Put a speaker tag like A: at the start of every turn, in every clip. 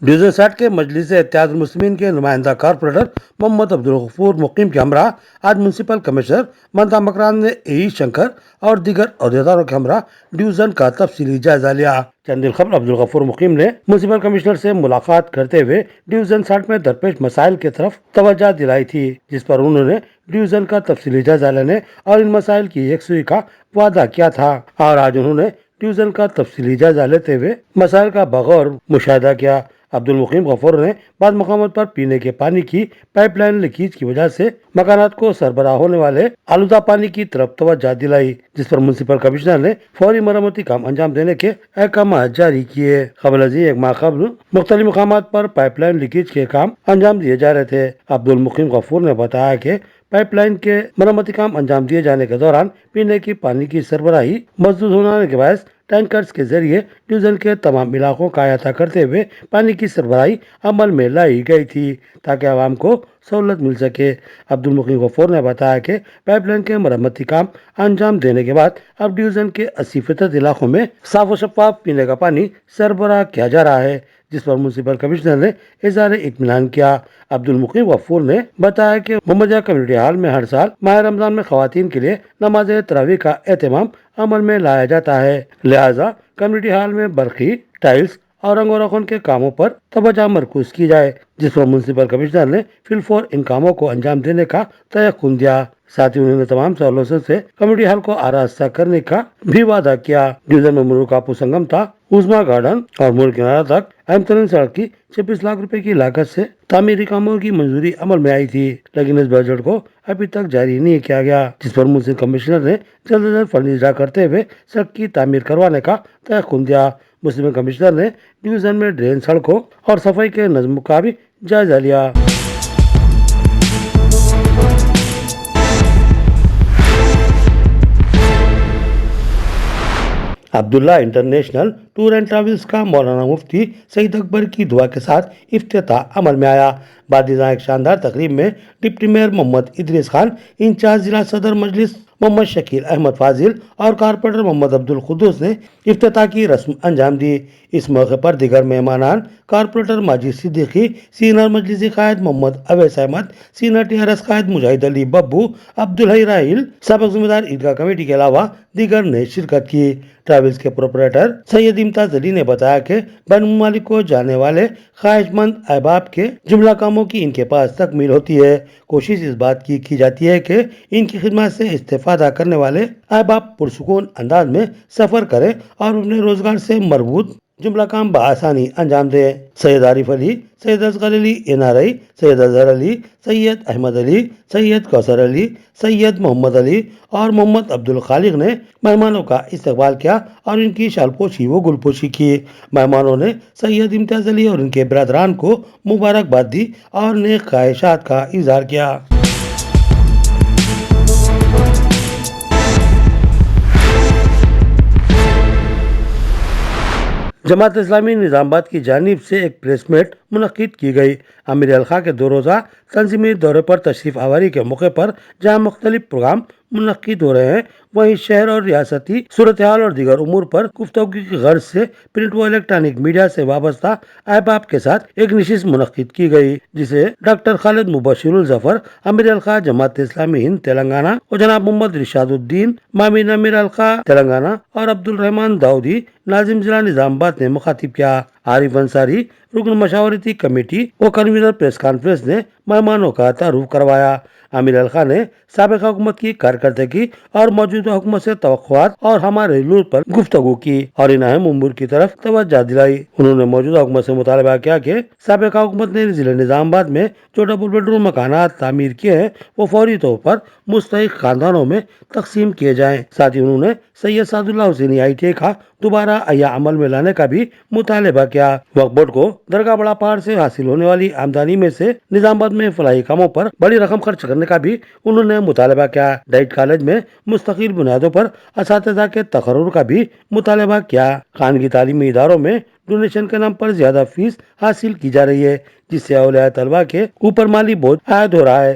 A: Division 60 کے مجلس اتحاد المسلمین کے نمائندہ کارپوریٹر محمد عبدالغفور مقیم کے ہمراہ آج میونسپل کمشنر ممتا مکران نے اے شنکر اور دیگر عہدیداروں کے ہمراہ ڈویژن کا تفصیلی جائزہ لیا۔ چند دن قبل عبدالغفور مقیم نے میونسپل کمشنر سے ملاقات کرتے ہوئے ڈویژن 60 میں درپیش مسائل کی طرف توجہ دلائی تھی، جس پر انہوں نے ڈویژن کا تفصیلی جائزہ لینے اور ان مسائل کی یکسوئی کا وعدہ کیا تھا، اور آج انہوں نے ڈویژن کا تفصیلی جائزہ لیتے ہوئے مسائل کا بغور مشاہدہ کیا۔ عبدالمقیم غفور نے بعض مقامات پر پینے کے پانی کی پائپ لائن لیکیج کی وجہ سے مکانات کو سربراہ ہونے والے آلودہ پانی کی طرف توجہ دلائی، جس پر میونسپل کمشنر نے فوری مرمتی کام انجام دینے کے احکامات جاری کیے۔ قبل ازیں ایک ماہ قبل مختلف مقامات پر پائپ لائن لیکیج کے کام انجام دیے جا رہے تھے۔ عبدالمقیم غفور نے بتایا کہ پائپ لائن کے مرمتی کام انجام دیے جانے کے دوران پینے کے پانی کی سربراہی مسدود ہونے کے باعث ٹینکرز کے ذریعے ڈویژن کے تمام علاقوں کا احاطہ کرتے ہوئے پانی کی سربراہی عمل میں لائی گئی تھی تاکہ عوام کو سہولت مل سکے۔ عبدالمقیم غفور نے بتایا کہ پائپ لائن کے مرمتی کام انجام دینے کے بعد اب ڈویژن کے 80% علاقوں میں صاف و شفاف پینے کا پانی سربراہ کیا جا رہا ہے، جس پر میونسپل کمشنر نے اظہار اطمینان کیا۔ عبدالمقیم غفور نے بتایا کہ محمدیہ کمیونٹی ہال میں ہر سال ماہ رمضان میں خواتین کے لیے نماز تراویح کا اہتمام عمل میں لایا جاتا ہے، لہٰذا کمیونٹی ہال میں برقی، ٹائلز اور رنگ و روغن کے کاموں پر توجہ مرکوز کی جائے، جس پر میونسپل کمشنر نے فی الفور ان کاموں کو انجام دینے کا تیقن دیا۔ ساتھ ہی انہوں نے تمام سہولتوں سے کمیونٹی ہال کو آراستہ کرنے کا بھی وعدہ کیا۔ ڈویژن میں مرو کاپو سنگم تھا، عظما گارڈن اور مور کنارہ تک اہم ترین سڑک کی 26 لاکھ روپے کی لاگت سے تعمیری کاموں کی منظوری عمل میں آئی تھی، لیکن اس بجٹ کو ابھی تک جاری نہیں کیا گیا، جس پر میونسپل کمشنر نے جلد از جلد فنڈ اجرا کرتے ہوئے سڑک کی تعمیر کروانے کا تیقن دیا۔ میونسپل کمشنر نے ڈویژن میں ڈرین، سڑکوں اور صفائی کے نظم کا بھی جائزہ لیا۔ عبداللہ انٹرنیشنل ٹور اینڈ ٹریولز کا مولانا مفتی سعید اکبر کی دعا کے ساتھ افتتاح عمل میں آیا۔ بعد ایک شاندار تقریب میں ڈپٹی میئر محمد ادریس خان، انچارج ضلع صدر مجلس محمد شکیل احمد فاضل اور کارپوریٹر محمد عبدالقدوس نے افتتاح کی رسم انجام دی۔ اس موقع پر دیگر مہمانان کارپوریٹر ماجد صدیقی، سینئر مجلسی قائد محمد اویس احمد، سینئر TRS قائد مجاہد علی ببو، عبدالحی راحیل، سابق ذمہ دار عیدگاہ کمیٹی کے علاوہ دیگر نے شرکت کی۔ ٹریولز کے پروپرائٹر سید امتیاز علی نے بتایا کہ بین الممالک کو جانے والے خواہش مند احباب کے جملہ کاموں کی ان کے پاس تکمیل ہوتی ہے۔ کوشش اس بات کی جاتی ہے کہ ان کی خدمات سے استفادہ کرنے والے احباب پرسکون انداز میں سفر کریں اور اپنے روزگار سے مربوط جملہ کام بآسانی انجام دیں۔ سید عارف علی، سید اصغر علی NRI، سید اظہر علی، سید احمد علی، سید کوثر علی، سید محمد علی اور محمد عبدالخالق نے مہمانوں کا استقبال کیا اور ان کی شال پوشی و گل پوشی کی۔ مہمانوں نے سید امتیاز علی اور ان کے برادران کو مبارکباد دی اور نیک خواہشات کا اظہار کیا۔ جماعت اسلامی نظام آباد کی جانب سے ایک پریس میٹ منعقد کی گئی۔ امیر الخواہ کے 2 روزہ تنظیمی دورے پر تشریف آوری کے موقع پر جہاں مختلف پروگرام منعقد ہو رہے ہیں، وہیں شہر اور ریاستی صورتحال اور دیگر امور پر گفتگو کی غرض سے پرنٹ و الیکٹرانک میڈیا سے وابستہ احباب کے ساتھ ایک نشست منعقد کی گئی، جسے ڈاکٹر خالد مبشر الظفر امیر الخواہ جماعت اسلامی ہند تلنگانہ اور جناب محمد رشاد الدین مامین امیر الخواہ تلنگانہ اور عبد الرحمان داؤدی ناظم ضلع نظام آباد نے مخاطب کیا۔ عارف انصاری رکن مشاورتی کمیٹی و کنوینر پریس کانفرنس نے مہمانوں کا تعارف کروایا۔ امیر الخواہ نے سابق حکومت کی کارکردگی اور موجودہ حکومت سے توقعات اور ہمارے حلول پر گفتگو کی اور ان اہم امور کی طرف توجہ دلائی۔ انہوں نے موجودہ حکومت سے مطالبہ کیا کہ سابق حکومت نے ضلع نظام آباد میں جو ڈبل بیڈروم مکانات تعمیر کیے ہیں وہ فوری طور پر مستحق خاندانوں میں تقسیم کیے جائیں۔ ساتھ ہی انہوں نے سید سعد اللہ حسینی ITI کا دوبارہ احیاء عمل میں لانے کا بھی مطالبہ کیا۔ وقف بورڈ کو درگاہ بڑا پہاڑ سے حاصل ہونے والی آمدنی میں سے نظام آباد میں فلاحی کاموں پر بڑی رقم خرچ کرنے کا بھی انہوں نے مطالبہ کیا۔ ڈائٹ کالج میں مستقل بنیادوں پر اساتذہ کے تقرر کا بھی مطالبہ کیا۔ خانگی تعلیمی اداروں میں ڈونیشن کے نام پر زیادہ فیس حاصل کی جا رہی ہے، جس سے اولیاء طلبہ کے اوپر مالی بوجھ عائد ہو رہا ہے۔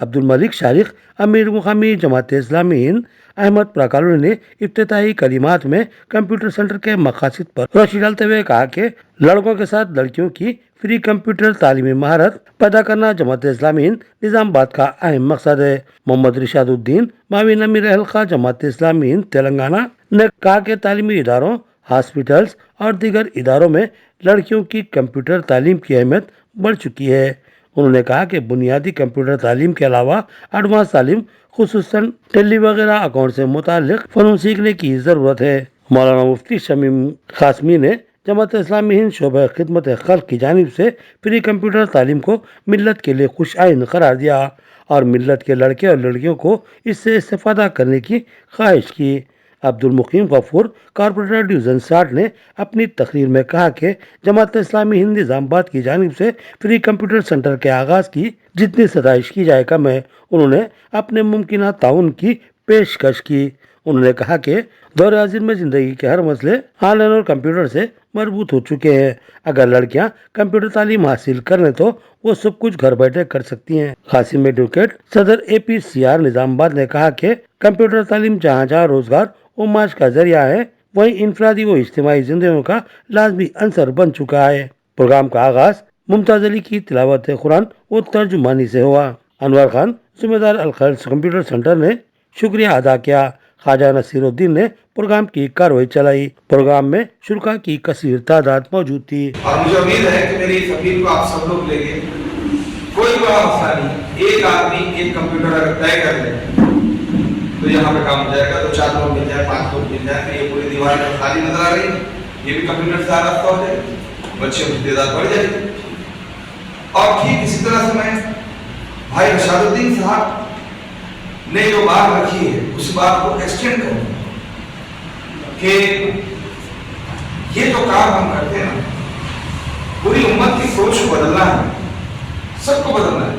A: عبدالملک شارق امیر مقامی جماعت اسلامی ہند احمد پراکالو نے افتتاحی کلمات میں کمپیوٹر سینٹر کے مقاصد پر روشنی ڈالتے ہوئے کہا کہ لڑکوں کے ساتھ لڑکیوں کی فری کمپیوٹر تعلیمی مہارت پیدا کرنا جماعت اسلامی ہند نظام آباد کا اہم مقصد ہے۔ محمد رشاد الدین معاون امیر حلقہ جماعت اسلامی ہند تلنگانہ نے کہا کہ تعلیمی اداروں، ہاسپٹلس اور دیگر اداروں میں لڑکیوں کی کمپیوٹر تعلیم کی اہمیت بڑھ چکی ہے۔ انہوں نے کہا کہ بنیادی کمپیوٹر تعلیم کے علاوہ ایڈوانس تعلیم خصوصاً ٹیلی وغیرہ اکاؤنٹ سے متعلق فنون سیکھنے کی ضرورت ہے۔ مولانا مفتی شمیم قاسمی نے جماعت اسلامی ہند شعبہ خدمت خلق کی جانب سے فری کمپیوٹر تعلیم کو ملت کے لیے خوش آئند قرار دیا اور ملت کے لڑکے اور لڑکیوں کو اس سے استفادہ کرنے کی خواہش کی۔ عبدالمقیم غفور کارپوریٹر ڈویژن 60 نے اپنی تقریر میں کہا کہ جماعت اسلامی ہند نظام آباد کی جانب سے فری کمپیوٹر سینٹر کے آغاز کی جتنی ستائش کی جائے کم ہے۔ انہوں نے اپنے ممکنہ تعاون کی پیشکش کی۔ انہوں نے کہا کہ دور حاضر میں زندگی کے ہر مسئلے آن لائن اور کمپیوٹر سے مربوط ہو چکے ہیں۔ اگر لڑکیاں کمپیوٹر تعلیم حاصل کر لیں تو وہ سب کچھ گھر بیٹھے کر سکتی ہیں۔ قاسم ایڈوکیٹ صدر APCR نظام آباد نے کہا کہ کمپیوٹر تعلیم جہاں جہاں روزگار و معاش کا ذریعہ ہے وہیں انفرادی و اجتماعی زندگیوں کا لازمی عنصر بن چکا ہے۔ پروگرام کا آغاز ممتاز علی کی تلاوت قرآن و ترجمانی سے ہوا۔ انور خان ذمہ دار الخیر کمپیوٹر سینٹر نے شکریہ ادا کیا۔ خواجہ نصیر الدین نے پروگرام کی کارروائی چلائی۔ پروگرام میں شرکاء کی کثیر تعداد موجود تھی۔
B: اور مجھے امید ہے کہ میری اس اپیل کو آپ سب لوگ لیں گے۔ کوئی بڑا مسئلہ نہیں، ایک آدمی ایک کمپیوٹر اگر طے کر لے تو یہاں پہ کام ہو جائے گا۔ تو 4 لوگ مل جائے، 5 لوگ مل جائے، تو یہ پوری دیوار خالی نظر آ رہی ہے، یہ بھی کمپیوٹر سے راستہ ہو جائے، بچوں کی تعداد بڑھ جائے گی۔ اور ٹھیک اسی طرح سے میں بھائی رشاد الدین صاحب نے جو بات رکھی ہے اس بات کو ایکسٹینڈ کروں کہ یہ جو کام ہم کرتے ہیں نا، پوری امت کی سوچ کو بدلنا ہے، سب کو بدلنا ہے،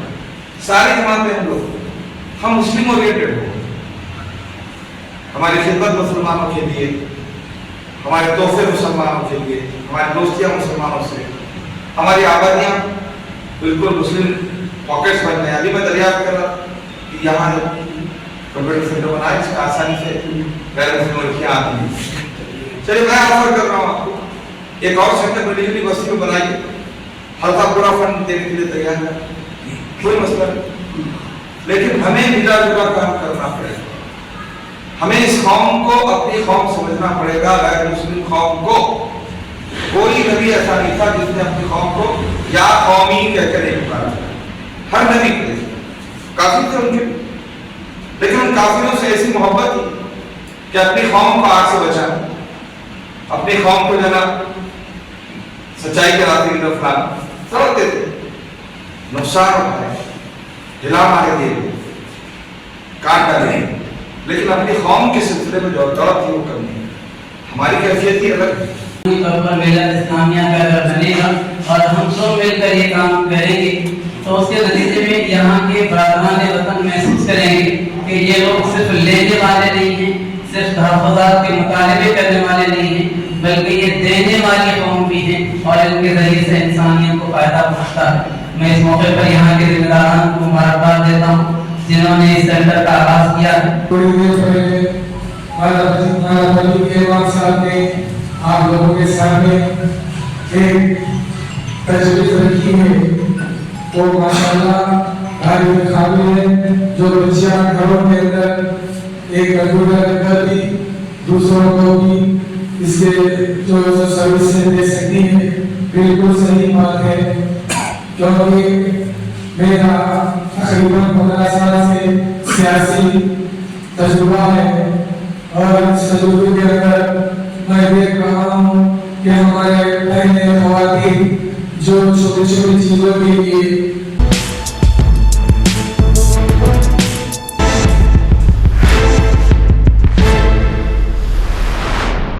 B: ساری جماعتیں ہم لوگ، ہم مسلم اورینٹڈ ہو، ہماری خدمت مسلمانوں کے لیے، ہمارے تحفے مسلمانوں کے لیے، ہماری دوستیاں مسلمانوں سے، ہماری آبادیاں بالکل مسلم پاکٹس بن گئے۔ ابھی میں دریافت کر رہا کہ یہاں جب کمپیوٹر سینٹر بنا ہے اس کا آسانی سے غیر مسلم لڑکیاں آتی ہیں۔ چلیے میں آفر کر رہا ہوں آپ کو ایک اور سینٹر میڈیکل یونیورسٹی میں بنائیے، ہلکا پورا فنڈ دینے کے لیے تیار ہے، کوئی مسئلہ نہیں، لیکن ہمیں ملا جلا کام کرنا پڑے گا۔ ہمیں اس قوم کو اپنی قوم سمجھنا پڑے گا، غیر مسلم قوم کو۔ کوئی نبی ایسا نہیں تھا جس نے اپنی قوم کو یا قومی کہہ کر نہیں پکارا، ہر نبی کے کافر تھے ان کے، لیکن ان کافروں سے ایسی محبت تھی کہ اپنی قوم کو آگ سے بچانا، اپنی قوم کو جانا سچائی کے راستے کی طرف لانا، سمجھتے تھے نقصان ہوتا ہے، ہلا مارے دے کاٹ ڈالے، لیکن اپنی قوم کے سلسلے میں جو دولت تھی وہ کرنی ہے۔ ہماری کیفیت ہی الگ ہے۔
C: طور پر ملت اسلامیہ کا اگر بنے گا اور ہم سب مل کر یہ کام کریں گے تو اس کے نتیجے میں یہاں کے برادران وطن محسوس کریں گے کہ یہ لوگ صرف لینے والے نہیں ہیں، صرف تحفظات کے مطالبے کرنے والے نہیں ہیں، بلکہ یہ دینے والی قوم بھی ہیں اور ان کے ذریعے سے انسانیت کو فائدہ پہنچتا ہے۔ میں اس موقع پر یہاں کے ذمہ داران کو مبارکباد دیتا ہوں جنہوں نے اس سینٹر کا آغاز کیا ہے۔
D: آپ لوگوں کے سامنے ایک تجویز رکھی ہے وہ ماشاءاللہ قابل قابل ہے، جو بچیاں گھروں کے اندر ایک کمپیوٹر کر بھی دوسروں کو بھی اس کے جو سروسیں دے سکتی ہیں، بالکل صحیح بات ہے، کیونکہ میرا تقریباً 15 سال سے سیاسی تجربہ ہے اور اس تجربے کے اندر میں دیکھ رہا ہوں کہ ہمارے بہنیں خواتین جو چھوٹی چھوٹی چیزوں کے لیے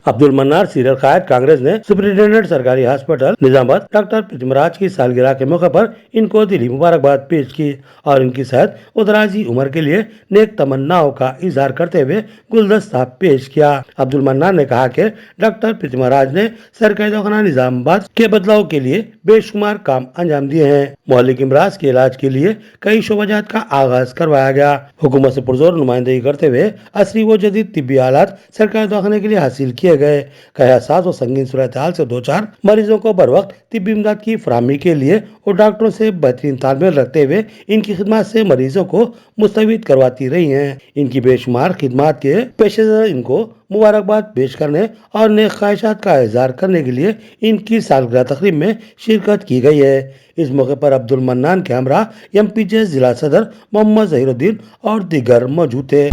A: عبد المنار سیریل قائد کانگریس نے سپرنٹینڈنٹ سرکاری ہاسپٹل نظام آباد ڈاکٹر پرتم راج کی سالگرہ کے موقع پر ان کو دلی مبارکباد پیش کی اور ان کی صحت و درازی عمر کے لیے نیک تمناؤں کا اظہار کرتے ہوئے گلدستہ پیش کیا۔ عبد المنار نے کہا کہ ڈاکٹر پرتم راج نے سرکاری دواخانہ نظام آباد کے بدلاؤ کے لیے بے شمار کام انجام دیے ہیں۔ مہلک امراض کے علاج کے لیے کئی شعبجات کا آغاز کروایا گیا۔ حکومت سے پرزور نمائندگی کرتے ہوئے عصری و جدید طبی آلات سرکاری دواخانے کے لیے حاصل کیے گئے۔ کئی حساس و سنگین صورتحال سے دوچار مریضوں کو بر وقت طبی امداد کی فراہمی کے لیے اور ڈاکٹروں سے بہترین تال میل رکھتے ہوئے ان کی خدمات سے مریضوں کو مستفید کرواتی رہی ہیں۔ ان کی بے شمار خدمات کے پیش نظر ان کو مبارکباد پیش کرنے اور نیک خواہشات کا اظہار کرنے کے لیے ان کی سالگرہ تقریب میں شرکت کی گئی ہے۔ اس موقع پر عبد المنان کے ہمراہ ایم پی جے ضلع صدر محمد ظہیر الدین اور دیگر موجود تھے۔